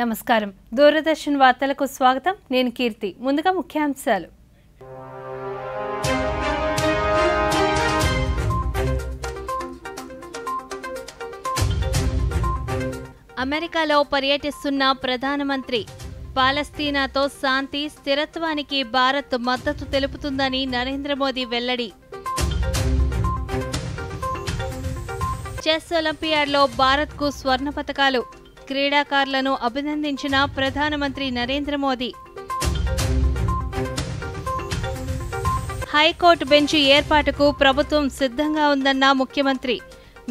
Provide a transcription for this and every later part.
నమస్కారం. దూరదర్శన్ వార్తలకు స్వాగతం. నేను కీర్తి. ముందుగా ముఖ్యాంశాలు. అమెరికాలో పర్యటిస్తున్న ప్రధానమంత్రి. పాలస్తీనాతో శాంతి, స్థిరత్వానికి భారత్ మద్దతు తెలుపుతుందని నరేంద్ర మోదీ వెల్లడి. చెస్ ఒలింపియాడ్లో భారత్కు స్వర్ణ పతకాలు. క్రీడాకారులను అభినందించిన ప్రధానమంత్రి నరేంద్ర మోదీ. హైకోర్టు బెంచ్ ఏర్పాటుకు ప్రభుత్వం సిద్ధంగా ఉందన్న ముఖ్యమంత్రి.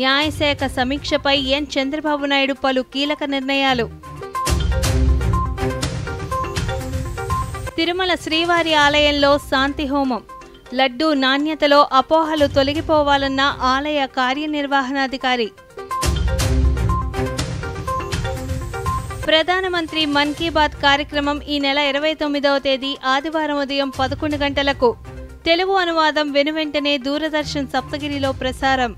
న్యాయశాఖ సమీక్షపై ఎన్ చంద్రబాబు నాయుడు పలు కీలక నిర్ణయాలు. తిరుమల శ్రీవారి ఆలయంలో శాంతి హోమం. లడ్డూ నాణ్యతలో అపోహలు తొలగిపోవాలన్న ఆలయ కార్యనిర్వహణాధికారి. ప్రధానమంత్రి మన్ కీ బాత్ కార్యక్రమం ఈ నెల 29వ తేదీ ఆదివారం ఉదయం 11 గంటలకు. తెలుగు అనువాదం వెనువెంటనే దూరదర్శన్ సప్తగిరిలో ప్రసారం.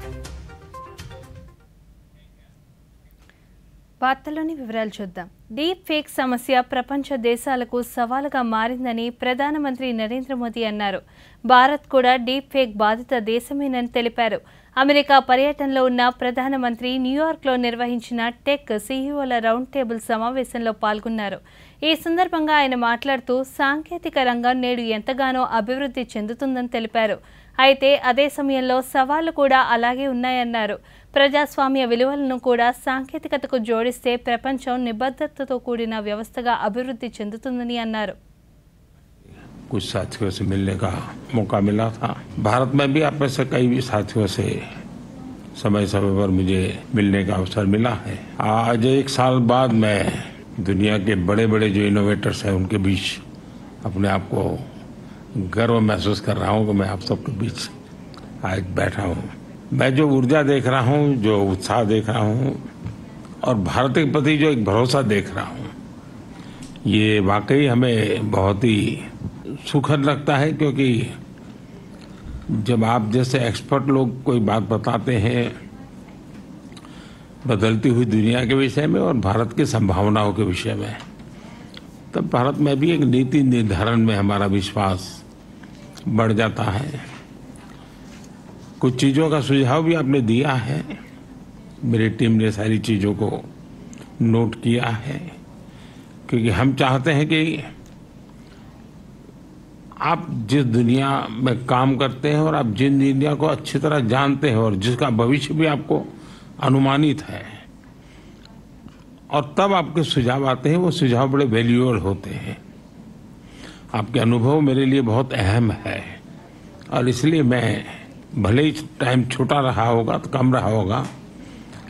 వార్తల్లోని వివరాలు చూద్దాం. డీప్ ఫేక్ సమస్య ప్రపంచ దేశాలకు సవాలుగా మారిందని ప్రధానమంత్రి నరేంద్ర మోదీ అన్నారు. భారత్ కూడా డీప్ ఫేక్ బాధిత దేశమేనని తెలిపారు. అమెరికా పర్యటనలో ఉన్న ప్రధానమంత్రి న్యూయార్క్లో నిర్వహించిన టెక్ సీఈఓల రౌండ్ టేబుల్ సమావేశంలో పాల్గొన్నారు. ఈ సందర్భంగా ఆయన మాట్లాడుతూ సాంకేతిక రంగం నేడు ఎంతగానో అభివృద్ధి చెందుతుందని తెలిపారు. అయితే అదే సమయంలో సవాళ్లు కూడా అలాగే ఉన్నాయన్నారు. ప్రజాస్వామ్య విలువలను కూడా సాంకేతికతకు జోడిస్తే ప్రపంచం నిబద్ధతతో కూడిన వ్యవస్థగా అభివృద్ధి చెందుతుందని అన్నారు. कुछ साथियों से मिलने का मौका मिला था। भारत में भी आप में से कई साथियों से समय समय पर मुझे मिलने का अवसर मिला है। आज एक साल बाद मैं दुनिया के बड़े बड़े जो इनोवेटर्स हैं उनके बीच अपने आप को गर्व महसूस कर रहा हूँ कि मैं आप सबके बीच आज बैठा हूँ। मैं जो ऊर्जा देख रहा हूँ, जो उत्साह देख रहा हूँ और भारत के प्रति जो एक भरोसा देख रहा हूँ, ये वाकई हमें बहुत ही सुखद लगता है, क्योंकि जब आप जैसे एक्सपर्ट लोग कोई बात बताते हैं बदलती हुई दुनिया के विषय में और भारत की संभावनाओं के विषय में, तब भारत में भी एक नीति निर्धारण में हमारा विश्वास बढ़ जाता है। कुछ चीज़ों का सुझाव भी आपने दिया है, मेरी टीम ने सारी चीज़ों को नोट किया है, क्योंकि हम चाहते हैं कि आप जिस दुनिया में काम करते हैं और आप जिन दुनिया को अच्छी तरह जानते हैं और जिसका भविष्य भी आपको अनुमानित है, और तब आपके सुझाव आते हैं, वो सुझाव बड़े वैल्यूएबल होते हैं। आपके अनुभव मेरे लिए बहुत अहम है और इसलिए मैं भले ही टाइम छोटा रहा होगा तो कम रहा होगा,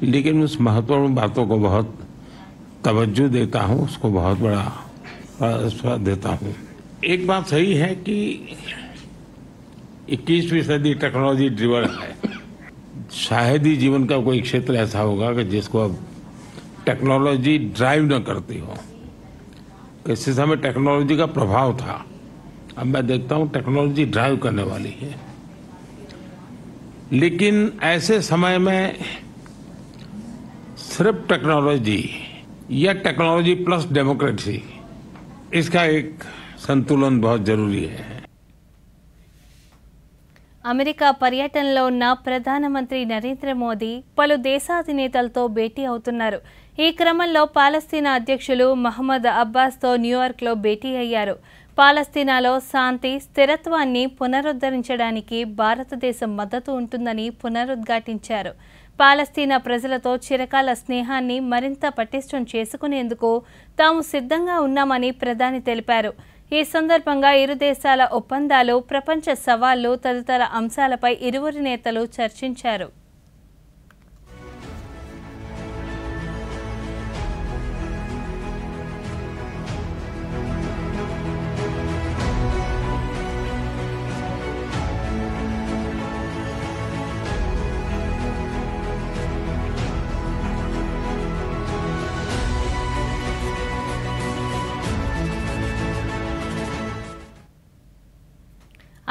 लेकिन उस महत्वपूर्ण बातों को बहुत तवज्जो देता हूँ, उसको बहुत बड़ा देता हूँ। एक बात सही है कि 21वीं सदी टेक्नोलॉजी ड्रिवन है। शायद ही जीवन का कोई क्षेत्र ऐसा होगा कि जिसको अब टेक्नोलॉजी ड्राइव न करती हो। किसी समय टेक्नोलॉजी का प्रभाव था, अब मैं देखता हूँ टेक्नोलॉजी ड्राइव करने वाली है। लेकिन ऐसे समय में सिर्फ टेक्नोलॉजी या टेक्नोलॉजी प्लस डेमोक्रेसी, इसका एक संतुलन बहुत जरूरी है। అమెరికా పర్యటనలో ఉన్న ప్రధానమంత్రి నరేంద్ర మోదీ పలు దేశాధినేతలతో భేటీ అవుతున్నారు. ఈ క్రమంలో పాలస్తీనా అధ్యక్షులు మహమ్మద్ అబ్బాస్తో న్యూయార్క్లో భేటీ అయ్యారు. పాలస్తీనాలో శాంతి, స్థిరత్వాన్ని పునరుద్ధరించడానికి భారతదేశం మద్దతు ఉంటుందని పునరుద్ఘాటించారు. పాలస్తీనా ప్రజలతో చిరకాల స్నేహాన్ని మరింత పటిష్టం చేసుకునేందుకు తాము సిద్ధంగా ఉన్నామని ప్రధాని తెలిపారు. ఈ సందర్భంగా ఇరు దేశాల ఒప్పందాలు, ప్రపంచ సవాళ్లు తదితర అంశాలపై ఇరువురి నేతలు చర్చించారు.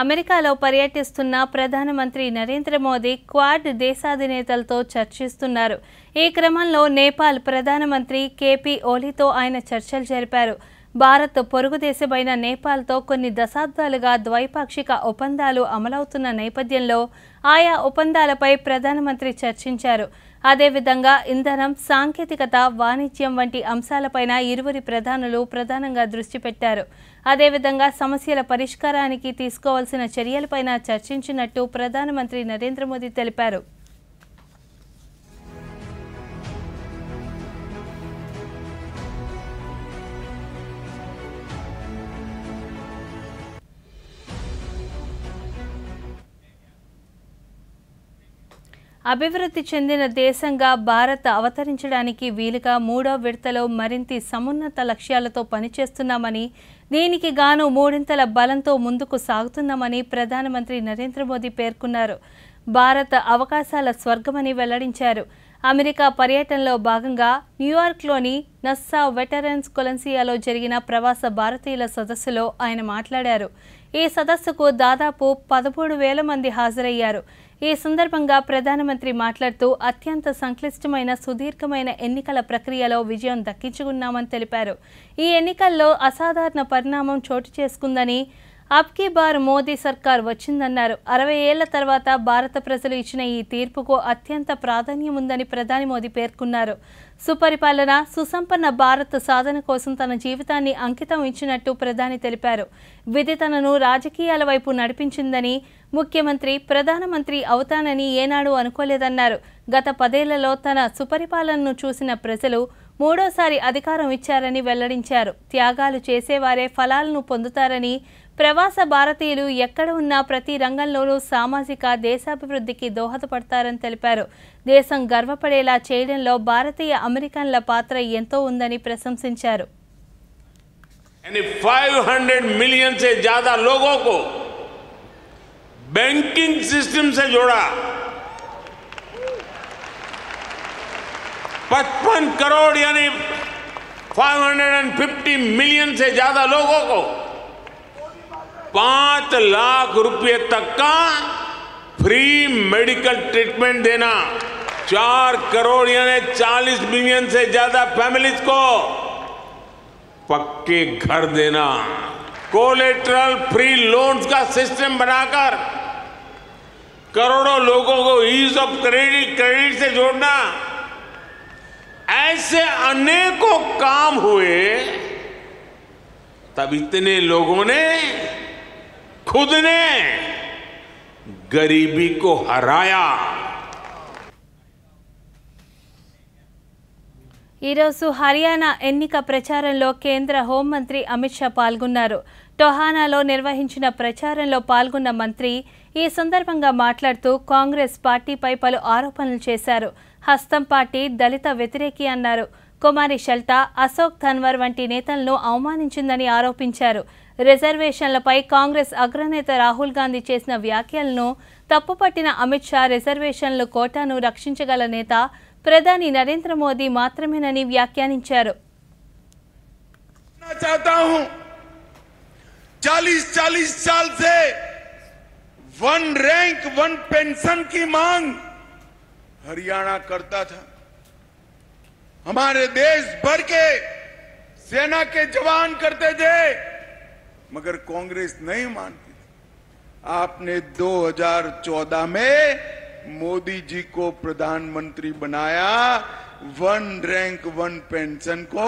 అమెరికాలో పర్యటిస్తున్న ప్రధానమంత్రి నరేంద్ర మోదీ క్వాడ్ దేశాధినేతలతో చర్చిస్తున్నారు. ఈ క్రమంలో నేపాల్ ప్రధానమంత్రి కేపీ ఓలీతో ఆయన చర్చలు జరిపారు. భారత్ పొరుగు దేశమైన నేపాల్తో కొన్ని దశాబ్దాలుగా ద్వైపాక్షిక ఒప్పందాలు అమలవుతున్న నేపథ్యంలో ఆయా ఒప్పందాలపై ప్రధానమంత్రి చర్చించారు. అదేవిధంగా ఇంధనం, సాంకేతికత, వాణిజ్యం వంటి అంశాలపైన ఇరువురి ప్రధానులు ప్రధానంగా దృష్టి పెట్టారు. అదేవిధంగా సమస్యల పరిష్కారానికి తీసుకోవాల్సిన చర్యలపైన చర్చించినట్టు ప్రధానమంత్రి నరేంద్ర మోదీ తెలిపారు. అభివృద్ధి చెందిన దేశంగా భారత్ అవతరించడానికి వీలుగా 3వ విడతలో మరింత సమున్నత లక్ష్యాలతో పనిచేస్తున్నామని, దీనికి గాను 3 బలంతో ముందుకు సాగుతున్నామని ప్రధానమంత్రి నరేంద్ర మోదీ పేర్కొన్నారు. భారత్ అవకాశాల స్వర్గమని వెల్లడించారు. అమెరికా పర్యటనలో భాగంగా న్యూయార్క్లోని నస్సా వెటరన్స్ కొలెన్సియాలో జరిగిన ప్రవాస భారతీయుల సదస్సులో ఆయన మాట్లాడారు. ఈ సదస్సుకు దాదాపు 13,000 మంది హాజరయ్యారు. ఈ సందర్భంగా ప్రధానమంత్రి మాట్లాడుతూ అత్యంత సంక్లిష్టమైన సుదీర్ఘమైన ఎన్నికల ప్రక్రియలో విజయం దక్కించుకున్నామని తెలిపారు. ఈ ఎన్నికల్లో అసాధారణ పరిణామం చోటు చేసుకుందని, అబ్ కీ బార్ మోదీ సర్కార్ వచ్చిందన్నారు. 60 ఏళ్ల తర్వాత భారత ప్రజలు ఇచ్చిన ఈ తీర్పుకు అత్యంత ప్రాధాన్యం ఉందని ప్రధాని మోదీ పేర్కొన్నారు. సుపరిపాలన, సుసంపన్న భారత్ సాధన కోసం తన జీవితాన్ని అంకితం ఇచ్చినట్టు ప్రధాని తెలిపారు. విధి తనను రాజకీయాల వైపు నడిపించిందని, ముఖ్యమంత్రి, ప్రధానమంత్రి అవుతానని ఏనాడు అనుకోలేదన్నారు. గత 10 ఏళ్లలో తన సుపరిపాలనను చూసిన ప్రజలు మూడోసారి అధికారం ఇచ్చారని వెల్లడించారు. త్యాగాలు చేసేవారే ఫలాలను పొందుతారని, ప్రవాస భారతీయులు ఎక్కడ ఉన్నా ప్రతి రంగంలోనూ సామాజిక, దేశాభివృద్ధికి దోహదపడతారని తెలిపారు. దేశం గర్వపడేలా చేయడంలో భారతీయ అమెరికన్ల పాత్ర ఎంతో ఉందని ప్రశంసించారు. 500 मिलियन से ज्यादा लोगों को बैंकिंग सिस्टम से जोड़ा, 55 करोड़ यानी 550 मिलियन से ज्यादा लोगों को 5 लाख रुपए तक का फ्री मेडिकल ट्रीटमेंट देना, 4 करोड़ यानी 40 मिलियन से ज्यादा फैमिलीज को पक्के घर देना, कोलेटरल फ्री लोन्स का सिस्टम बनाकर करोड़ों लोगों को ईज ऑफ क्रेडिट से जोड़ना, ऐसे अनेकों काम हुए। तब इतने लोगों ने खुद ने गरीबी को हराया। ఈరోజు హర్యానా ఎన్నిక ప్రచారంలో కేంద్ర హోంమంత్రి అమిత్ షా పాల్గొన్నారు. టొహానాలో నిర్వహించిన ప్రచారంలో పాల్గొన్న మంత్రి ఈ సందర్భంగా మాట్లాడుతూ కాంగ్రెస్ పార్టీపై పలు ఆరోపణలు చేశారు. హస్తం పార్టీ దళిత వ్యతిరేకి అన్నారు. కుమారి షల్టా, అశోక్ ధన్వర్ వంటి నేతలను అవమానించిందని ఆరోపించారు. రిజర్వేషన్లపై కాంగ్రెస్ అగ్రనేత రాహుల్ గాంధీ చేసిన వ్యాఖ్యలను తప్పుపట్టిన అమిత్ షా రిజర్వేషన్లు కోటాను రక్షించగల నేత ప్రధాని నరేంద్ర మోదీ మాత్రమేనని వ్యాఖ్యానించారు. 40 साल से 1 रैंक 1 पेंशन की मांग हरियाणा करता था। हमारे देश भर के सेना के जवान करते थे, मगर कांग्रेस नहीं मानती। आपने 2014 में मोदी जी को प्रधानमंत्री बनाया, 1 रैंक 1 पेंशन को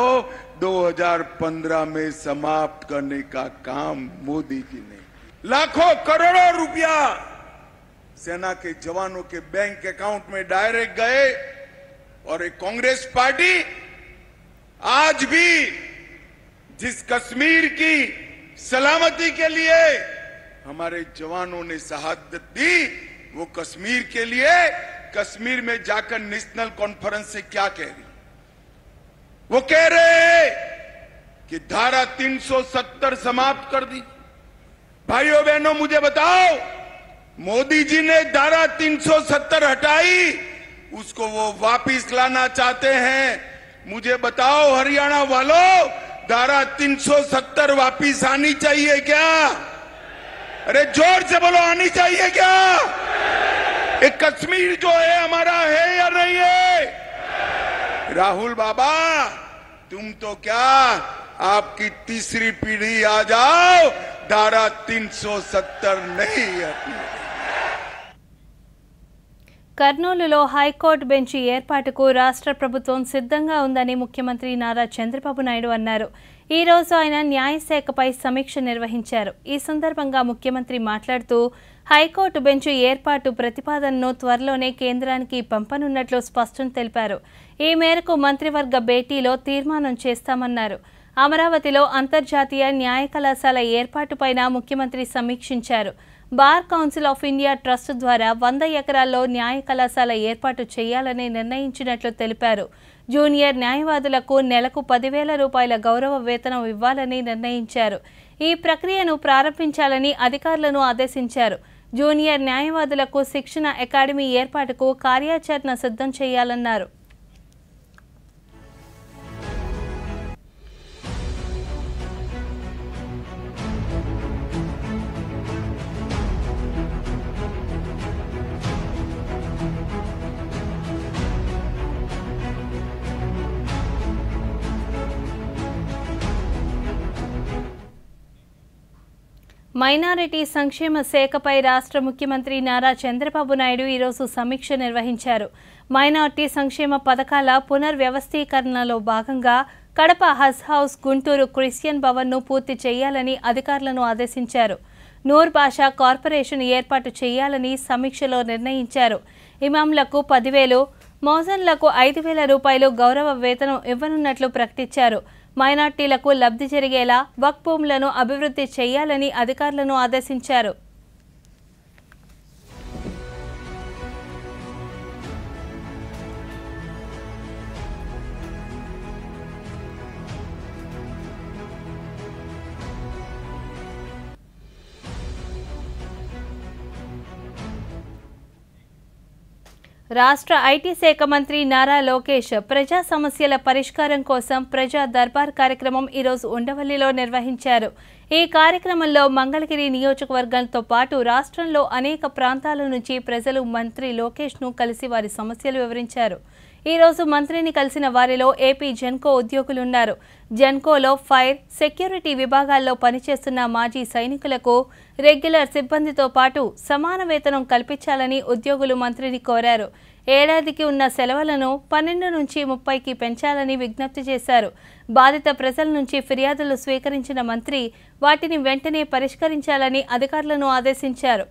2015 में समाप्त करने का काम मोदी जी ने। लाखों करोड़ों रुपया सेना के जवानों के बैंक अकाउंट में डायरेक्ट गए, और एक कांग्रेस पार्टी आज भी जिस कश्मीर की सलामती के लिए हमारे जवानों ने शहादत दी, वो कश्मीर के लिए कश्मीर में जाकर नेशनल कॉन्फ्रेंस से क्या कह रही? वो कह रहे हैं कि धारा 370 समाप्त कर दी। भाइयों बहनों, मुझे बताओ, मोदी जी ने धारा 370 हटाई, उसको वो वापिस लाना चाहते हैं। मुझे बताओ हरियाणा वालों, धारा 370 वापिस आनी चाहिए क्या? अरे जोर से बोलो, आनी चाहिए क्या? एक कश्मीर जो है हमारा है या नहीं है? राहुल बाबा, तुम तो क्या, आपकी तीसरी पीढ़ी आ जाओ, धारा 370 नहीं है। కర్నూలులో హైకోర్టు బెంచ్ ఏర్పాటుకు రాష్ట్ర ప్రభుత్వం సిద్ధంగా ఉందని ముఖ్యమంత్రి నారా చంద్రబాబు నాయుడు అన్నారు. ఈ రోజు ఆయన న్యాయశాఖపై సమీక్ష నిర్వహించారు. ఈ సందర్భంగా ముఖ్యమంత్రి మాట్లాడుతూ హైకోర్టు బెంచ్ ఏర్పాటు ప్రతిపాదనను త్వరలోనే కేంద్రానికి పంపనున్నట్లు స్పష్టం తెలిపారు. ఈ మేరకు మంత్రివర్గ భేటీలో తీర్మానం చేస్తామన్నారు. అమరావతిలో అంతర్జాతీయ న్యాయ కళాశాల ఏర్పాటుపైన ముఖ్యమంత్రి సమీక్షించారు. Bar council of India trust ద్వారా 100 ఎకరాల్లో న్యాయ కళాశాల ఏర్పాటు చేయాలని నిర్ణయించినట్లు తెలిపారు. జూనియర్ న్యాయవాదులకు నెలకు 10,000 రూపాయల గౌరవ వేతనం ఇవ్వాలని నిర్ణయించారు. ఈ ప్రక్రియను ప్రారంభించాలని అధికారులను ఆదేశించారు. జూనియర్ న్యాయవాదులకు శిక్షణ అకాడమీ ఏర్పాటుకు కార్యాచరణ సిద్ధం చేయాలన్నారు. మైనారిటీ సంక్షేమ శాఖపై రాష్ట్ర ముఖ్యమంత్రి నారా చంద్రబాబు నాయుడు ఈరోజు సమీక్ష నిర్వహించారు. మైనారిటీ సంక్షేమ పథకాల పునర్వ్యవస్థీకరణలో భాగంగా కడప హజ్ హౌస్, గుంటూరు క్రిస్టియన్ భవన్ను పూర్తి చేయాలని అధికారులను ఆదేశించారు. నూర్ భాషా కార్పొరేషన్ ఏర్పాటు చేయాలని సమీక్షలో నిర్ణయించారు. ఇమాంలకు 10,000, మౌజన్లకు 5,000 రూపాయలు గౌరవ వేతనం ఇవ్వనున్నట్లు ప్రకటించారు. మైనార్టీలకు లబ్ధి జరిగేలా వక్ఫ్ భూములను అభివృద్ధి చేయాలని అధికారులను ఆదేశించారు. రాష్ట్ర ఐటీ శాఖ మంత్రి నారా లోకేష్ ప్రజా సమస్యల పరిష్కారం కోసం ప్రజా దర్బార్ కార్యక్రమం ఈరోజు ఉండవల్లిలో నిర్వహించారు. ఈ కార్యక్రమంలో మంగళగిరి నియోజకవర్గంతో పాటు రాష్ట్రంలో అనేక ప్రాంతాల నుంచి ప్రజలు మంత్రి లోకేష్ను కలిసి వారి సమస్యలు వివరించారు. ఈ రోజు మంత్రిని కలిసిన వారిలో ఏపీ జెన్కో ఉద్యోగులున్నారు. జెన్కోలో ఫైర్, సెక్యూరిటీ విభాగాల్లో పనిచేస్తున్న మాజీ సైనికులకు రెగ్యులర్ సిబ్బందితో పాటు సమాన వేతనం కల్పించాలని ఉద్యోగులు మంత్రిని కోరారు. ఏడాదికి ఉన్న సెలవులను 12 నుంచి 30కి పెంచాలని విజ్ఞప్తి చేశారు. బాధిత ప్రజల నుంచి ఫిర్యాదులు స్వీకరించిన మంత్రి వాటిని వెంటనే పరిష్కరించాలని అధికారులను ఆదేశించారు.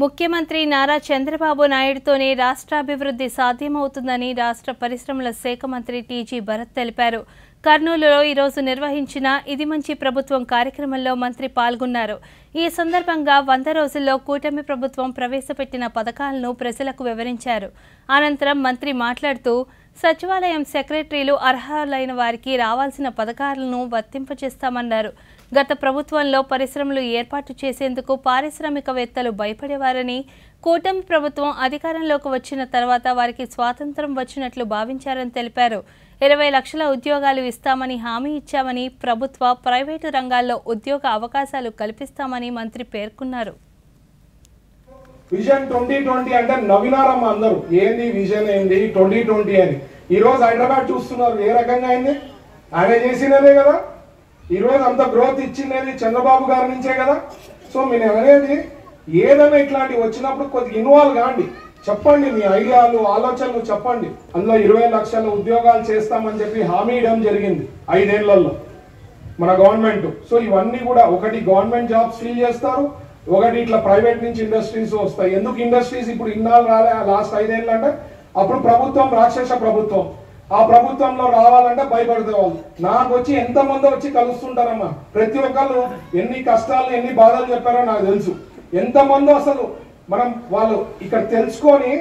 ముఖ్యమంత్రి నారా చంద్రబాబు నాయుడుతోనే రాష్ట్రాభివృద్ధి సాధ్యమవుతుందని రాష్ట్ర పరిశ్రమల శాఖ మంత్రి టీజీ భరత్ తెలిపారు. కర్నూలులో ఈరోజు నిర్వహించిన ఇది మంచి ప్రభుత్వం కార్యక్రమంలో మంత్రి పాల్గొన్నారు. ఈ సందర్భంగా 100 రోజుల్లో కూటమి ప్రభుత్వం ప్రవేశపెట్టిన పథకాలను ప్రజలకు వివరించారు. అనంతరం మంత్రి మాట్లాడుతూ సచివాలయం సెక్రటరీలు అర్హులైన వారికి రావాల్సిన పథకాలను వర్తింపజేస్తామన్నారు. గత ప్రభుత్వంలో పరిశ్రమలు ఏర్పాటు చేసేందుకు పారిశ్రామికవేత్తలు భయపడేవారని, కూటమి ప్రభుత్వం అధికారంలోకి వచ్చిన తర్వాత వారికి స్వాతంత్రం వచ్చినట్లు భావించారని తెలిపారు. 20 లక్షల ఉద్యోగాలు ఇస్తామని హామీ ఇచ్చామని, ప్రభుత్వ, ప్రైవేటు రంగాల్లో ఉద్యోగ అవకాశాలు కల్పిస్తామని మంత్రి పేర్కొన్నారు. విజన్ 2020 అంటే నవీనారమ్మ అందరూ ఏంది విజన్ ఏంది 2020 అని. ఈ రోజు హైదరాబాద్ చూస్తున్నారు ఏ రకంగా అయింది, ఆయన చేసినదే కదా. ఈ రోజు అంత గ్రోత్ ఇచ్చినది చంద్రబాబు గారి నుంచే కదా. సో మీరు అనేది ఏదైనా ఇట్లాంటివి వచ్చినప్పుడు కొద్దిగా ఇన్వాల్వ్ కాండి, చెప్పండి మీ ఐడియాలు, ఆలోచనలు చెప్పండి. అందులో 20 లక్షల ఉద్యోగాలు చేస్తామని చెప్పి హామీ ఇవ్వడం జరిగింది 5 ఏళ్లలో మన గవర్నమెంట్. సో ఇవన్నీ కూడా ఒకటి గవర్నమెంట్ జాబ్స్ ఫిల్ చేస్తారు, ఒకటి ఇట్లా ప్రైవేట్ నుంచి ఇండస్ట్రీస్ వస్తాయి. ఎందుకు ఇండస్ట్రీస్ ఇప్పుడు ఇన్నాళ్ళు రాలే లాస్ట్ 5 ఏళ్ళు అంటే అప్పుడు ప్రభుత్వం రాక్షస ప్రభుత్వం. ఆ ప్రభుత్వంలో రావాలంటే భయపడితే వాళ్ళు నాకు వచ్చి ఎంతమంది వచ్చి కలుస్తుంటారమ్మా. ప్రతి ఒక్కళ్ళు ఎన్ని కష్టాలు ఎన్ని బాధలు చెప్పారో నాకు తెలుసు. ఎంతమంది అసలు మనం వాళ్ళు ఇక్కడ తెలుసుకొని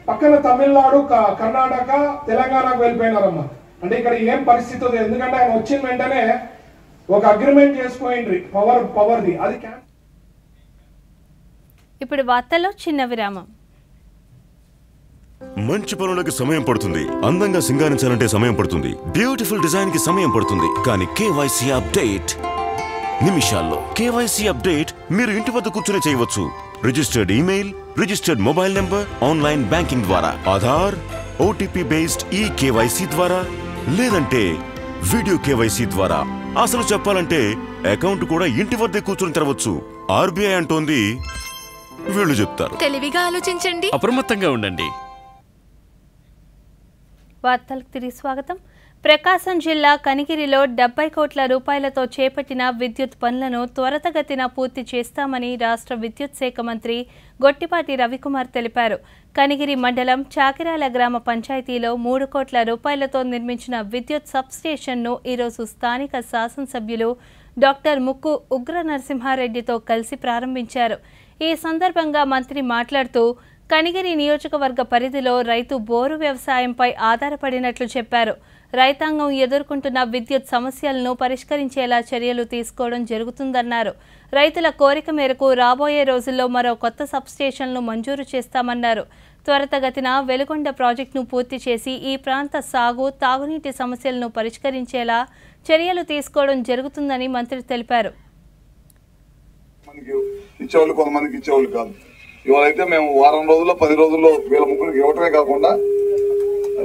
పక్కన తమిళనాడు, కర్ణాటక, తెలంగాణకు వెళ్ళిపోయినారమ్మా. అంటే ఇక్కడ ఏం పరిస్థితి ఉంది. ఎందుకంటే ఆయన వచ్చిన వెంటనే ఒక అగ్రిమెంట్ చేసుకోండి పవర్ది అది. ఇప్పుడు వార్తల్లో చిన్న విరామం. మంచి పనులకు సమయం పడుతుంది, అందంగా సింగారించాలంటే సమయం పడుతుంది, బ్యూటిఫుల్ డిజైన్ కి సమయం పడుతుంది. కానీ కేవైసీ అప్డేట్ నిమిషాల్లో. కేవైసీ అప్డేట్ మీరు ఇంటి వద్ద కూర్చుని చేయవచ్చు. Registered email, registered mobile number, online banking ద్వారా, ఆధార్, ఓటీపీ బేస్డ్ ఈ కేవైసీ ద్వారా, లేదంటే వీడియో కేవైసీ ద్వారా. అసలు చెప్పాలంటే అకౌంట్ కూడా ఇంటి వద్దే కూర్చుని తెరవచ్చు. ఆర్బీఐ అంటోంది, వీళ్ళు చెప్తారు. తెలివిగా ఆలోచించండి, అప్రమత్తంగా ఉండండి. వార్తలకు తిరిగి స్వాగతం. ప్రకాశం జిల్లా కనిగిరిలో 70 కోట్ల రూపాయలతో చేపట్టిన విద్యుత్ పనులను త్వరితగతిన పూర్తి చేస్తామని రాష్ట్ర విద్యుత్ శాఖ మంత్రి గొట్టిపాటి రవికుమార్ తెలిపారు. కనిగిరి మండలం చాకిరాల గ్రామ పంచాయతీలో 3 కోట్ల రూపాయలతో నిర్మించిన విద్యుత్ సబ్స్టేషన్ను ఈరోజు స్థానిక శాసనసభ్యులు డాక్టర్ ముక్కు ఉగ్ర నరసింహారెడ్డితో కలిసి ప్రారంభించారు. ఈ సందర్భంగా మంత్రి మాట్లాడుతూ కనిగిరి నియోజకవర్గ పరిధిలో రైతు బోరు వ్యవసాయంపై ఆధారపడినట్లు చెప్పారు. రైతాంగం ఎదుర్కొంటున్న విద్యుత్ సమస్యలను పరిష్కరించేలా చర్యలు తీసుకోవడం జరుగుతుందన్నారు. రైతుల కోరిక మేరకు రాబోయే రోజుల్లో మరో కొత్త సబ్స్టేషన్లను మంజూరు చేస్తామన్నారు. త్వరితగతిన వెలుగొండ ప్రాజెక్టును పూర్తి చేసి ఈ ప్రాంత సాగు, తాగునీటి సమస్యలను పరిష్కరించేలా చర్యలు తీసుకోవడం జరుగుతుందని మంత్రి తెలిపారు. కొంతమందికి ఇచ్చేవాళ్ళు కాదు. ఇవాళైతే మేము వారం రోజుల్లో 10 రోజుల్లో వీళ్ళ ముగ్గురికి ఇవ్వటమే కాకుండా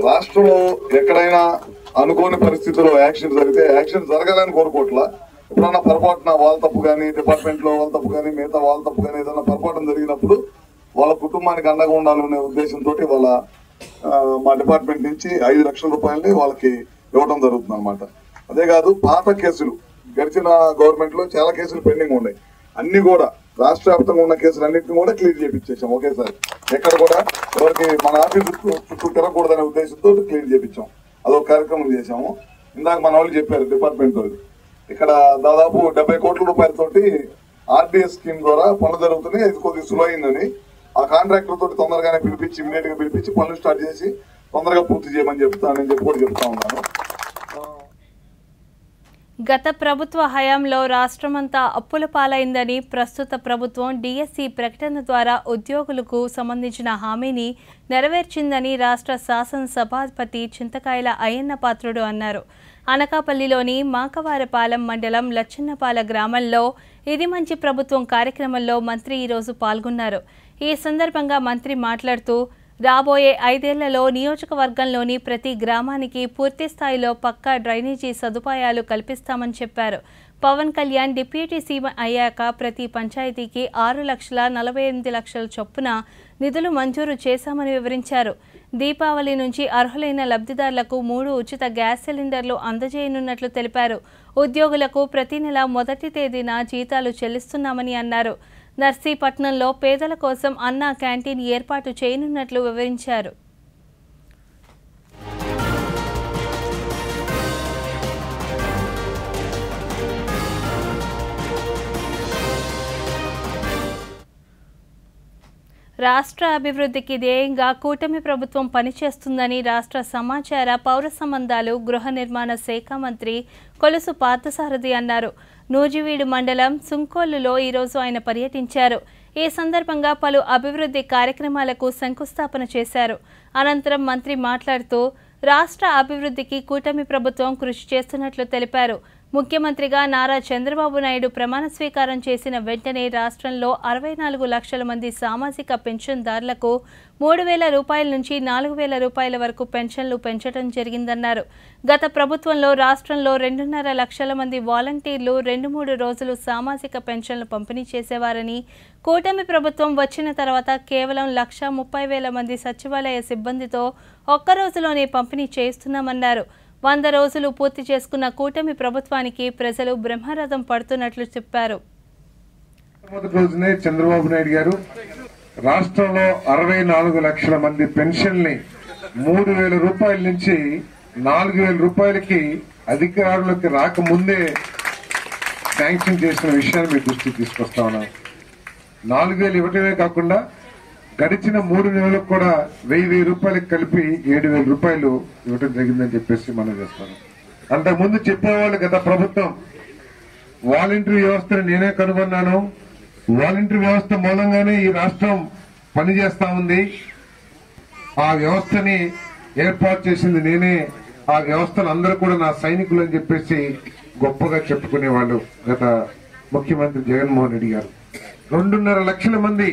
రాష్ట్రంలో ఎక్కడైనా అనుకోని పరిస్థితుల్లో యాక్షన్ జరిగితే యాక్షన్ జరగాలని కోరుకోవట్లా. ఎప్పుడన్నా పొరపాటున వాళ్ళ తప్పు కానీ, డిపార్ట్మెంట్ లో వాళ్ళ తప్పు కానీ, మిగతా వాళ్ళ తప్పు కానీ ఏదైనా పొరపాటు జరిగినప్పుడు వాళ్ళ కుటుంబానికి అండగా ఉండాలనే ఉద్దేశంతో వాళ్ళ మా డిపార్ట్మెంట్ నుంచి 5 లక్షల రూపాయలని వాళ్ళకి ఇవ్వడం జరుగుతుంది అనమాట. అదే కాదు, పాత కేసులు గడిచిన గవర్నమెంట్ లో చాలా కేసులు పెండింగ్ ఉన్నాయి. అన్ని కూడా రాష్ట్ర వ్యాప్తంగా ఉన్న కేసులన్నింటినీ కూడా క్లియర్ చేయించేసాం ఒకేసారి. ఎక్కడ కూడా ఎవరికి మన ఆఫీసు చుట్టూ తిరగకూడదనే ఉద్దేశంతో క్లియర్ చేయించాం. అదొక కార్యక్రమం చేశాము. ఇందాక మన వాళ్ళు చెప్పారు డిపార్ట్మెంట్ వాళ్ళు, ఇక్కడ దాదాపు 70 కోట్ల రూపాయలతోటి ఆర్డీఎస్ స్కీమ్ ద్వారా పనులు జరుగుతున్నాయి. ఇది కొద్దిగా సులువైందని ఆ కాంట్రాక్టర్ తోటి తొందరగానే పిలిపించి ఇమీడియట్ గా పిలిపించి పనులు స్టార్ట్ చేసి తొందరగా పూర్తి చేయమని చెప్తానని చెప్పి కూడా చెప్తా ఉన్నాను. గత ప్రభుత్వ హయాంలో రాష్ట్రమంతా అప్పుల పాలైందని ప్రస్తుత ప్రభుత్వం డిఎస్సి ప్రకటన ద్వారా ఉద్యోగులకు సంబంధించిన హామీని నెరవేర్చిందని రాష్ట్ర శాసనసభాపతి చింతకాయల అయ్యన్న పాత్రుడు అన్నారు. అనకాపల్లిలోని మాకవారపాలెం మండలం లచ్చన్నపాల గ్రామంలో ఇది మంచి ప్రభుత్వం కార్యక్రమంలో మంత్రి ఈరోజు పాల్గొన్నారు. ఈ సందర్భంగా మంత్రి మాట్లాడుతూ రాబోయే 5 ఏళ్లలో నియోజకవర్గంలోని ప్రతి గ్రామానికి పూర్తి స్థాయిలో పక్కా డ్రైనేజీ సదుపాయాలు కల్పిస్తామని చెప్పారు. పవన్ కళ్యాణ్ డిప్యూటీ సీఎం అయ్యాక ప్రతి పంచాయతీకి 6,48,00,000 చొప్పున నిధులు మంజూరు చేశామని వివరించారు. దీపావళి నుంచి అర్హులైన లబ్ధిదారులకు 3 ఉచిత గ్యాస్ సిలిండర్లు అందజేయనున్నట్లు తెలిపారు. ఉద్యోగులకు ప్రతి నెల మొదటి తేదీన జీతాలు చెల్లిస్తున్నామని అన్నారు. నర్సీపట్నంలో పేదల కోసం అన్నా క్యాంటీన్ ఏర్పాటు చేయనున్నట్లు వివరించారు. రాష్ట్ర అభివృద్ధికి ధ్యేయంగా కూటమి ప్రభుత్వం పనిచేస్తుందని రాష్ట్ర సమాచార, పౌర సంబంధాలు, గృహ నిర్మాణ శాఖ మంత్రి కొలుసు పార్థసారథి అన్నారు. నూజివీడు మండలం సుంకోలులో ఈరోజు ఆయన పర్యటించారు. ఈ సందర్భంగా పలు అభివృద్ధి కార్యక్రమాలకు శంకుస్థాపన చేశారు. అనంతరం మంత్రి మాట్లాడుతూ రాష్ట్ర అభివృద్ధికి కూటమి ప్రభుత్వం కృషి చేస్తున్నట్లు తెలిపారు. ముఖ్యమంత్రిగా నారా చంద్రబాబు నాయుడు ప్రమాణ స్వీకారం చేసిన వెంటనే రాష్ట్రంలో 64 లక్షల మంది సామాజిక పెన్షన్దారులకు 3,000 రూపాయల నుంచి 4,000 రూపాయల వరకు పెన్షన్లు పెంచడం జరిగిందన్నారు. గత ప్రభుత్వంలో రాష్ట్రంలో 2.5 లక్షల మంది వాలంటీర్లు 2-3 రోజులు సామాజిక పెన్షన్లు పంపిణీ చేసేవారని, కూటమి ప్రభుత్వం వచ్చిన తర్వాత కేవలం 1,30,000 మంది సచివాలయ సిబ్బందితో ఒక్క రోజులోనే పంపిణీ చేస్తున్నామన్నారు. 100 రోజులు పూర్తి చేసుకున్న కూటమి ప్రభుత్వానికి ప్రజలు బ్రహ్మరథం పడుతున్నట్లు చెప్పారు. మొదటి రోజునే చంద్రబాబు నాయుడు గారు రాష్ట్రంలో 64 లక్షల మంది పెన్షన్ని 3,000 రూపాయల నుంచి 4,000 రూపాయలకి అధికారులకు రాకముందే శాంక్షన్ చేసిన విషయాన్ని మీ దృష్టికి తీసుకొస్తా ఉన్నాను. 4,000 ఇవ్వటమే కాకుండా గడిచిన 3 నెలలకు కూడా 1,000 రూపాయలకు కలిపి 7,000 రూపాయలు ఇవ్వటం జరిగిందని చెప్పేసి మనం చేస్తాను. అంతకుముందు చెప్పేవాళ్ళు గత ప్రభుత్వం వాలంటరీ వ్యవస్థను నేనే కనుగొన్నాను. వాలంటరీ వ్యవస్థ మూలంగానే ఈ రాష్ట్రం పనిచేస్తా ఉంది. ఆ వ్యవస్థని ఏర్పాటు చేసింది నేనే. ఆ వ్యవస్థను అందరూ కూడా నా సైనికులు అని చెప్పేసి గొప్పగా చెప్పుకునేవాళ్ళు గత ముఖ్యమంత్రి జగన్మోహన్ రెడ్డి గారు. 2.5 లక్షల మంది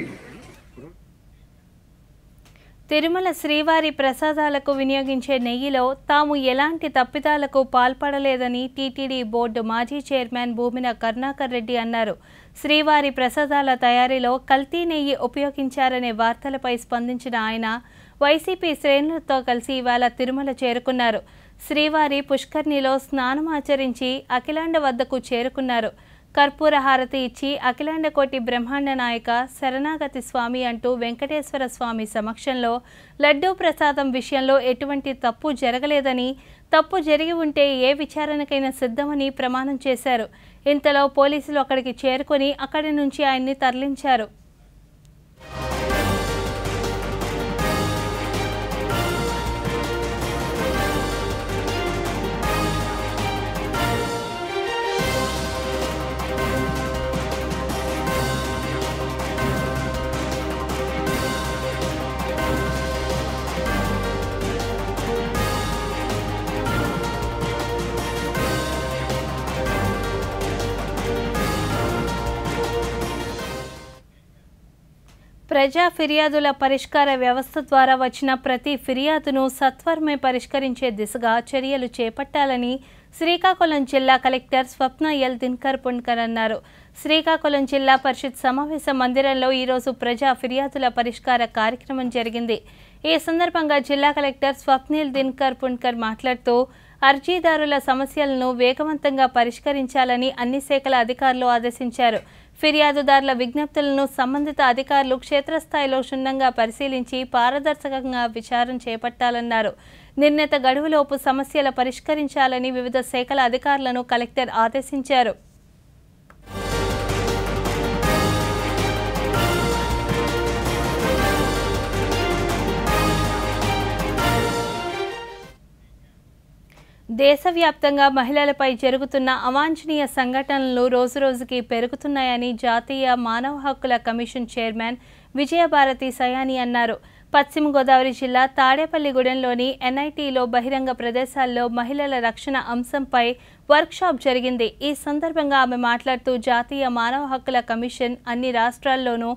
తిరుమల శ్రీవారి ప్రసాదాలకు వినియోగించే నెయ్యిలో తాము ఎలాంటి తప్పిదాలకు పాల్పడలేదని టీటీడీ బోర్డు మాజీ చైర్మన్ భూమిన కరుణాకర్ రెడ్డి అన్నారు. శ్రీవారి ప్రసాదాల తయారీలో కల్తీ నెయ్యి ఉపయోగించారనే వార్తలపై స్పందించిన ఆయన వైసీపీ శ్రేణులతో కలిసి ఇవాళ తిరుమల చేరుకున్నారు. శ్రీవారి పుష్కర్ణిలో స్నానమాచరించి అఖిలాండ వద్దకు చేరుకున్నారు. కర్పూర హారతి ఇచ్చి అఖిలాండ కోటి బ్రహ్మాండ నాయక శరణాగతి స్వామి అంటూ వెంకటేశ్వర స్వామి సమక్షంలో లడ్డూ ప్రసాదం విషయంలో ఎటువంటి తప్పు జరగలేదని, తప్పు జరిగి ఉంటే ఏ విచారణకైనా సిద్ధమని ప్రమాణం చేశారు. ఇంతలో పోలీసులు అక్కడికి చేరుకొని అక్కడి నుంచి ఆయన్ని తరలించారు. ప్రజా ఫిర్యాదుల పరిష్కార వ్యవస్థ ద్వారా వచ్చిన ప్రతి ఫిర్యాదును సత్వరమే పరిష్కరించే దిశగా చర్యలు చేపట్టాలని శ్రీకాకుళం జిల్లా కలెక్టర్ స్వప్న ఎల్ దినకర్ పుణ్కర్ అన్నారు. శ్రీకాకుళం జిల్లా పరిషత్ సమావేశ మందిరంలో ఈరోజు ప్రజా ఫిర్యాదుల పరిష్కార కార్యక్రమం జరిగింది. ఈ సందర్భంగా జిల్లా కలెక్టర్ స్వప్నిల్ దినకర్ పుణ్కర్ మాట్లాడుతూ అర్జీదారుల సమస్యలను వేగవంతంగా పరిష్కరించాలని అన్ని శాఖల అధికారులు ఆదేశించారు. ఫిర్యాదుదారుల విజ్ఞప్తులను సంబంధిత అధికారులు క్షేత్రస్థాయిలో క్షుణ్ణంగా పరిశీలించి పారదర్శకంగా విచారణ చేపట్టాలన్నారు. నిర్ణీత గడువులోపు సమస్యల పరిష్కరించాలని వివిధ శాఖల అధికారులను కలెక్టర్ ఆదేశించారు. దేశవ్యాప్తంగా మహిళలపై జరుగుతున్న అవాంఛనీయ సంఘటనలు రోజురోజుకి పెరుగుతున్నాయని జాతీయ మానవ హక్కుల కమిషన్ చైర్మన్ విజయభారతి సయాని అన్నారు. పశ్చిమ గోదావరి జిల్లా తాడేపల్లిగూడెంలోని ఎన్ఐటీలో బహిరంగ ప్రదేశాల్లో మహిళల రక్షణ అంశంపై వర్క్షాప్ జరిగింది. ఈ సందర్భంగా ఆమె మాట్లాడుతూ జాతీయ మానవ హక్కుల కమిషన్ అన్ని రాష్ట్రాల్లోనూ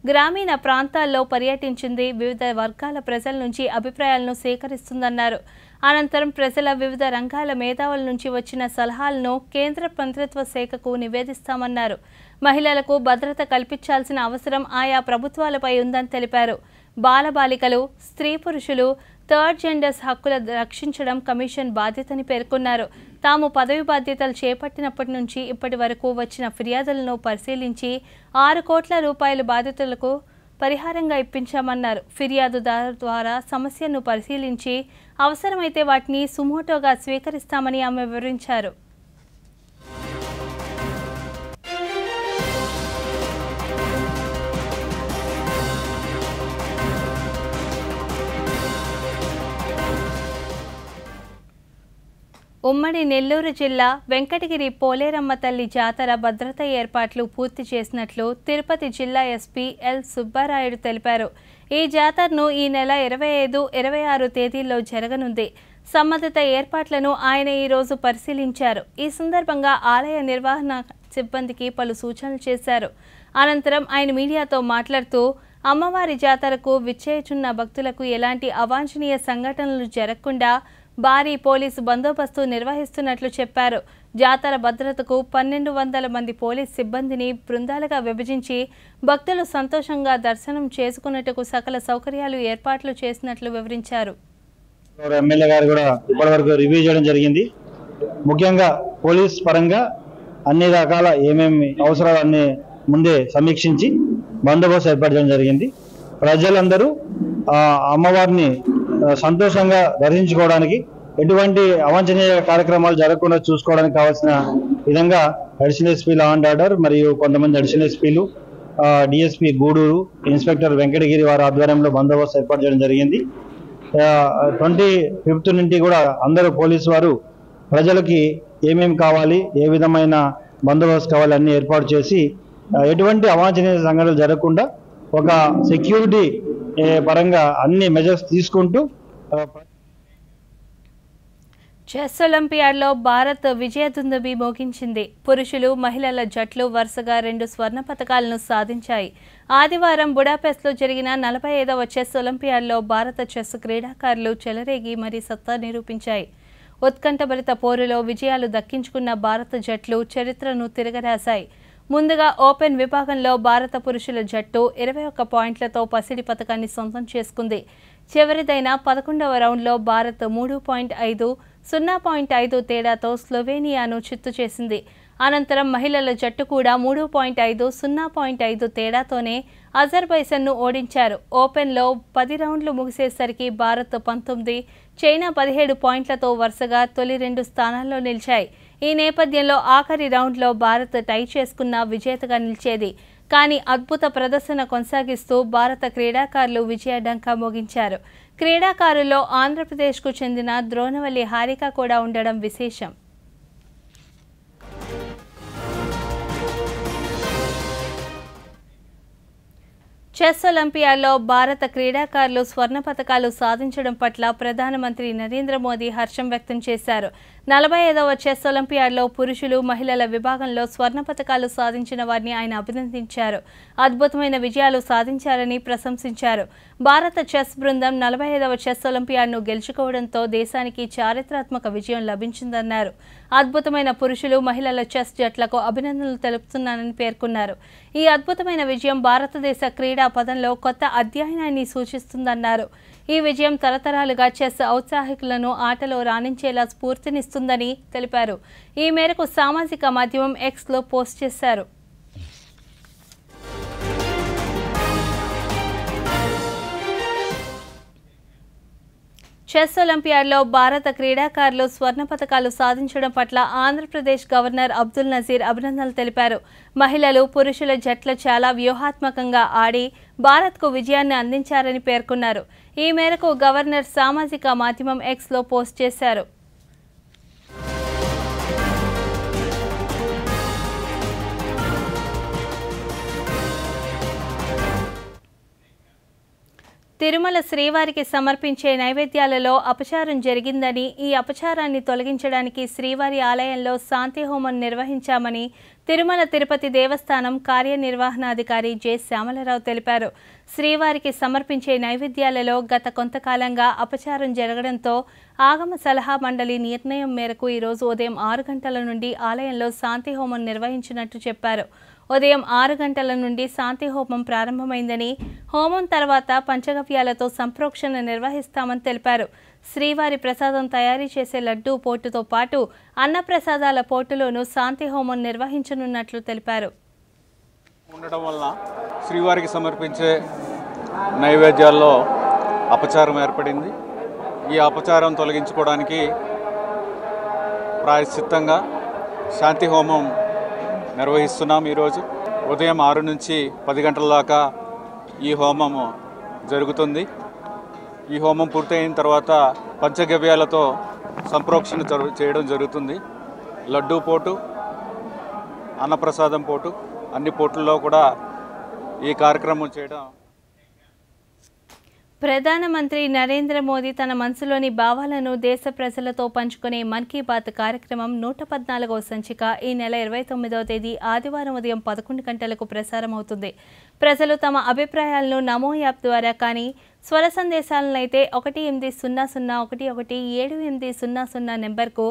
గ్రామీణ ప్రాంతాల్లో పర్యటించింది. వివిధ వర్గాల ప్రజల నుంచి అభిప్రాయాలను సేకరిస్తుందన్నారు. అనంతరం ప్రజల వివిధ రంగాల మేధావుల నుంచి వచ్చిన సలహాలను కేంద్ర మంత్రిత్వ శాఖకు నివేదిస్తామన్నారు. మహిళలకు భద్రత కల్పించాల్సిన అవసరం ఆయా ప్రభుత్వాలపై ఉందని తెలిపారు. బాలబాలికలు, స్త్రీ పురుషులు, థర్డ్ జెండర్స్ హక్కుల రక్షించడం కమిషన్ బాధ్యతని పేర్కొన్నారు. తాము పదవి బాధ్యతలు చేపట్టినప్పటి నుంచి ఇప్పటి వరకు వచ్చిన ఫిర్యాదులను పరిశీలించి 6 కోట్ల రూపాయల బాధితులకు పరిహారంగా ఇప్పించామన్నారు. ఫిర్యాదుదారు ద్వారా సమస్యను పరిశీలించి అవసరమైతే వాటిని సుమోటోగా స్వీకరిస్తామని ఆమె వివరించారు. ఉమ్మడి నెల్లూరు జిల్లా వెంకటగిరి పోలేరమ్మ తల్లి జాతర భద్రత ఏర్పాట్లు పూర్తి చేసినట్లు తిరుపతి జిల్లా ఎస్పీ ఎల్ సుబ్బారాయుడు తెలిపారు. ఈ జాతరను ఈ నెల 25, 26 తేదీల్లో జరగనుంది. సంబంధిత ఏర్పాట్లను ఆయన ఈరోజు పరిశీలించారు. ఈ సందర్భంగా ఆలయ నిర్వహణ సిబ్బందికి పలు సూచనలు చేశారు. అనంతరం ఆయన మీడియాతో మాట్లాడుతూ అమ్మవారి జాతరకు విచ్చేయుచున్న భక్తులకు ఎలాంటి అవాంఛనీయ సంఘటనలు జరగకుండా భారీ పోలీసు బందోబస్తు నిర్వహిస్తున్నట్లు చెప్పారు. జాతర భద్రతకు 1200 మంది పోలీస్ సిబ్బందిని బృందాలుగా విభజించి భక్తులు సంతోషంగా దర్శనం చేసుకున్నట్టుకు సకల సౌకర్యాలు ఏర్పాట్లు చేసినట్లు వివరించారు. ఎమ్మెల్యే గారు కూడా ఇప్పటివరకు రివ్యూ చేయడం జరిగింది. ముఖ్యంగా పోలీస్ పరంగా అన్ని రకాల ఏమేమి అవసరాలు అన్ని ముందే సమీక్షించి బందోబస్తు ఏర్పాటు చేయడం జరిగింది. ప్రజలందరూ అమ్మవారిని సంతోషంగా దర్శించుకోవడానికి ఎటువంటి అవాంఛనీయ కార్యక్రమాలు జరగకుండా చూసుకోవడానికి కావాల్సిన విధంగా additional SP law and order మరియు కొంతమంది అడిషనల్ ఎస్పీలు, డిఎస్పీ గూడూరు, ఇన్స్పెక్టర్ వెంకటగిరి వారి ఆధ్వర్యంలో బందోబస్తు ఏర్పాటు చేయడం జరిగింది. 25th నుండి కూడా అందరూ పోలీసు వారు ప్రజలకి ఏమేమి కావాలి, ఏ విధమైన బందోబస్తు కావాలి అన్ని ఏర్పాటు చేసి ఎటువంటి అవాంఛనీయ సంఘటనలు జరగకుండా ఒక సెక్యూరిటీ పరంగా అన్ని మెజర్స్ తీసుకుంటూ చెస్ ఒలింపియాడ్లో భారత్ విజయదుందుబి మోగించింది. పురుషులు, మహిళల జట్లు వరుసగా 2 స్వర్ణ పతకాలను సాధించాయి. ఆదివారం బుడాపెస్ట్లో జరిగిన 45వ చెస్ ఒలింపియాడ్లో భారత చెస్ క్రీడాకారులు చెలరేగి మరీ సత్తా నిరూపించాయి. ఉత్కంఠభరిత పోరులో విజయాలు దక్కించుకున్న భారత జట్లు చరిత్రను తిరగరాశాయి. ముందుగా ఓపెన్ విభాగంలో భారత పురుషుల జట్టు 21 పాయింట్లతో పసిడి పతకాన్ని సొంతం చేసుకుంది. చివరిదైన 11వ రౌండ్లో భారత్ 3.5, 0.5 తేడాతో స్లోవేనియాను చిత్తు చేసింది. అనంతరం మహిళల జట్టు కూడా 3.5, 0.5 తేడాతోనే అజర్బైజాన్ను ఓడించారు. ఓపెన్లో 10 రౌండ్లు ముగిసేసరికి భారత్ 19, చైనా 17 పాయింట్లతో వరుసగా తొలి 2 స్థానాల్లో నిలిచాయి. ఈ నేపథ్యంలో ఆఖరి రౌండ్లో భారత్ టై చేసుకున్న విజేతగా నిలిచేది. కానీ అద్భుత ప్రదర్శన కొనసాగిస్తూ భారత క్రీడాకారులు విజయ డంకా మోగించారు. క్రీడాకారుల్లో ఆంధ్రప్రదేశ్కు చెందిన ద్రోణవల్లి హారిక కూడా ఉండడం విశేషం. చెస్ ఒలింపియాడ్లో భారత క్రీడాకారులు స్వర్ణ పతకాలు సాధించడం పట్ల ప్రధానమంత్రి నరేంద్ర మోదీ హర్షం వ్యక్తం చేశారు. 45వ చెస్ ఒలింపియాడ్లో పురుషులు, మహిళల విభాగంలో స్వర్ణ పతకాలు సాధించిన వారిని ఆయన అభినందించారు. అద్భుతమైన విజయాలు సాధించారని ప్రశంసించారు. భారత చెస్ బృందం 45వ చెస్ ఒలింపియాడ్ను గెలుచుకోవడంతో దేశానికి చారిత్రాత్మక విజయం లభించిందన్నారు. అద్భుతమైన పురుషులు, మహిళల చెస్ జట్లకు అభినందనలు తెలుపుతున్నానని పేర్కొన్నారు. ఈ అద్భుతమైన విజయం భారతదేశ క్రీడా పదంలో కొత్త అధ్యాయాన్ని సూచిస్తుందన్నారు. ఈ విజయం తరతరాలుగా చెస్ ఔత్సాహికులను ఆటలో రాణించేలా స్ఫూర్తినిస్తుందని తెలిపారు. ఈ మేరకు సామాజిక మాధ్యమం ఎక్స్లో పోస్ట్ చేశారు. చెస్ ఒలింపియాడ్లో భారత క్రీడాకారులు స్వర్ణ పతకాలు సాధించడం పట్ల ఆంధ్రప్రదేశ్ గవర్నర్ అబ్దుల్ నజీర్ అభినందనలు తెలిపారు. మహిళలు, పురుషుల జట్లు చాలా వ్యూహాత్మకంగా ఆడి భారత్కు విజయాన్ని అందించారని పేర్కొన్నారు. ఈ మేరకు గవర్నర్ సామాజిక మాధ్యమం ఎక్స్లో పోస్ట్ చేశారు. తిరుమల శ్రీవారికి సమర్పించే నైవేద్యాలలో అపచారం జరిగిందని, ఈ అపచారాన్ని తొలగించడానికి శ్రీవారి ఆలయంలో శాంతి హోమం నిర్వహించామని తిరుమల తిరుపతి దేవస్థానం కార్యనిర్వహణాధికారి జె శ్యామలరావు తెలిపారు. శ్రీవారికి సమర్పించే నైవేద్యాలలో గత కొంతకాలంగా అపచారం జరగడంతో ఆగమ సలహా మండలి నిర్ణయం మేరకు ఈరోజు ఉదయం 6 గంటల నుండి ఆలయంలో శాంతి హోమం నిర్వహించినట్టు చెప్పారు. ఉదయం 6 గంటల నుండి శాంతి హోమం ప్రారంభమైందని, హోమం తర్వాత పంచగవ్యాలతో సంప్రోక్షణ నిర్వహిస్తామని తెలిపారు. శ్రీవారి ప్రసాదం తయారీ చేసే లడ్డూ పోటుతో పాటు అన్నప్రసాదాల పోటులోనూ శాంతి హోమం నిర్వహించనున్నట్లు తెలిపారు. ఉండడం వల్ల శ్రీవారికి సమర్పించే నైవేద్యాల్లో అపచారం ఏర్పడింది. ఈ అపచారం తొలగించుకోవడానికి ప్రాయశ్చిత్తంగా శాంతి హోమం నిర్వహిస్తున్నాం. ఈరోజు ఉదయం 6 నుంచి 10 గంటల దాకా ఈ హోమము జరుగుతుంది. ఈ హోమం పూర్తయిన తర్వాత పంచగవ్యాలతో సంప్రోక్షణ చేయడం జరుగుతుంది. లడ్డూ పోటు, అన్నప్రసాదం పోటు, అన్ని పోటుల్లో కూడా ఈ కార్యక్రమం చేయడం. ప్రధానమంత్రి నరేంద్ర మోదీ తన మనసులోని భావాలను దేశ ప్రజలతో పంచుకునే మన్ కీ బాత్ కార్యక్రమం 114వ సంచిక ఈ నెల 29వ తేదీ ఆదివారం ఉదయం 11 గంటలకు ప్రసారమవుతుంది. ప్రజలు తమ అభిప్రాయాలను నమో యాప్ ద్వారా కానీ, స్వర సందేశాలనైతే 1800117800 నెంబర్కు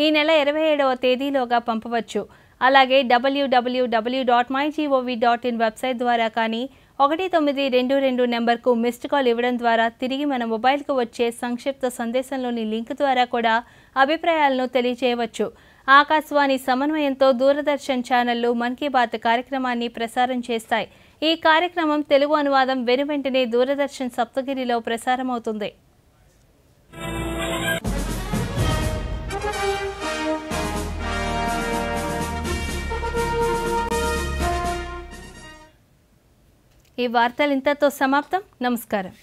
ఈ నెల 27వ తేదీలోగా పంపవచ్చు. అలాగే www.mygov.in వెబ్సైట్ ద్వారా కానీ 1922 నెంబర్కు మిస్డ్ కాల్ ఇవ్వడం ద్వారా తిరిగి మన మొబైల్కు వచ్చే సంక్షిప్త సందేశంలోని లింక్ ద్వారా కూడా అభిప్రాయాలను తెలియజేయవచ్చు. ఆకాశవాణి సమన్వయంతో దూరదర్శన్ ఛానళ్లు మన్ కీ బాత్ కార్యక్రమాన్ని ప్రసారం చేస్తాయి. ఈ కార్యక్రమం తెలుగు అనువాదం వెనువెంటనే దూరదర్శన్ సప్తగిరిలో ప్రసారమవుతుంది. ఈ వార్తలు ఇంతతో సమాప్తం. నమస్కారం.